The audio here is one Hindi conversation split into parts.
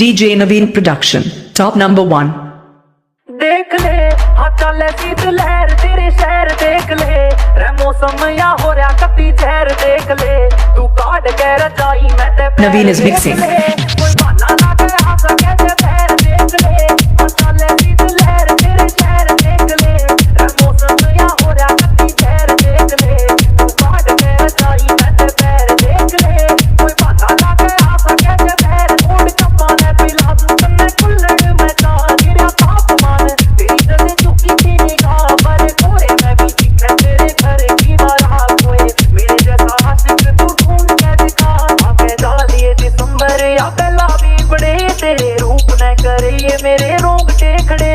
DJ Naveen Production, top number 1. देख ले हाँ चले शीत लहर तेरे शहर देख ले रे मौसम या हो रहा कती जहर देख ले तू काट के रजाई मैं ते Naveen is mixing. कोई बहाना ना के आ सके ते पैर देख ले हाँ चले शीत लहर तेरे शहर देख ले रे मौसम या हो रहा कती जहर देख ले तू काट के रजाई मैं ते पैर देख ले कोई बहाना ना के आ सके ते पैर उड़ कपा ले पिला दूं तन्ने कुल्लड़ में का गिरा तापमान तेरी जगह चुकी थी निगाह पर कोरे मैं भी दिखा तेरे घर की बारात हुए मेरे जैसा आशिक तू ढूंढ के दिखा आके डालिए दिसंबर या पहला भी बड़े तेरे रूप न करे ये मेरे रोंगटे खड़े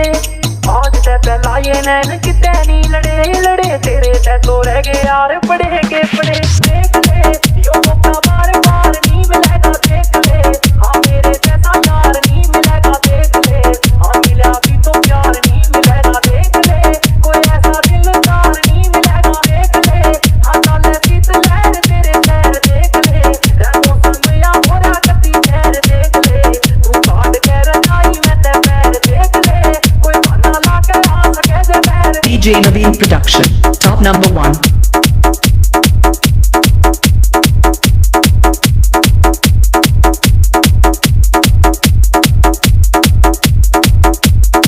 आज से पहला ये नैन कितने नहीं लड़े लड़े तेरे से तो रह गए यार पड़े के पड़े देख ले यो मौका बार बार नहीं मिलेगा देख ले हाँ मेरे जैसा यार नहीं मिलेगा देख ले हाँ मिला भी तो प्यार नहीं मिलेगा देख ले कोई ऐसा दिलदार नहीं मिलेगा देख ले हाँ चले शीत लहर तेरे शहर देख ले रंगों संग या हो रहा कती शहर देख ले तू काट के रजाई मैं ते पैर देख ले कोई बहाना ला के आ सके ते पैर DJ Naveen Production, top number 1.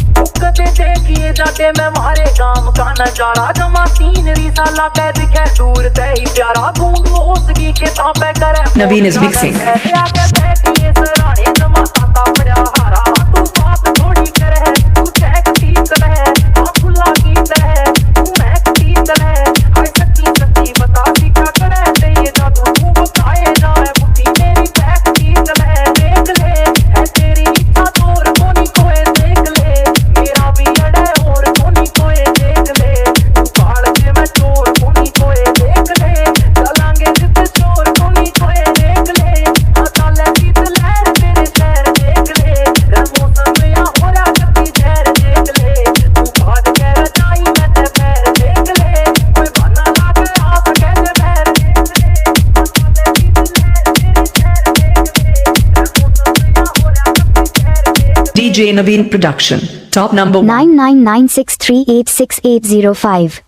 देखिए जाके मैं मारे काम का नजारा जमा सीनरी साला पे दिखे दूर ते ही प्यारा बूंद मौसकी के तापे करे Naveen is mixing. आके बैठिए सराने जमा आता पड़ा हारा तू बात थोड़ी करे तू चेक ठीक रहे खुला की तरह तू मैं की तरह हाय सच्ची सच्ची बता सीखा करे ते ये जादू तू बताए जाए बुद्धि मेरी बैक की तरह देख ले है तेरी इच्छा तोर कोनी कोई देख ले मेरा भी अड़े और कोनी कोई देख ले तू बाल के मैं चोर कोनी कोई देख ले चलांगे जित चोर कोनी कोई देख ले हाँ चले शीत लहर तेरे शहर देख ले रे मौसम या हो रहा कती जहर देख ले तू काट के रजाई मैं ते पैर देख ले कोई बहाना ला के आ सके ते पैर देख ले हाँ चले शीत लहर तेरे शहर देख ले रे मौसम या हो रहा कती जहर देख ले DJ Naveen Production, top number 1. 9996386805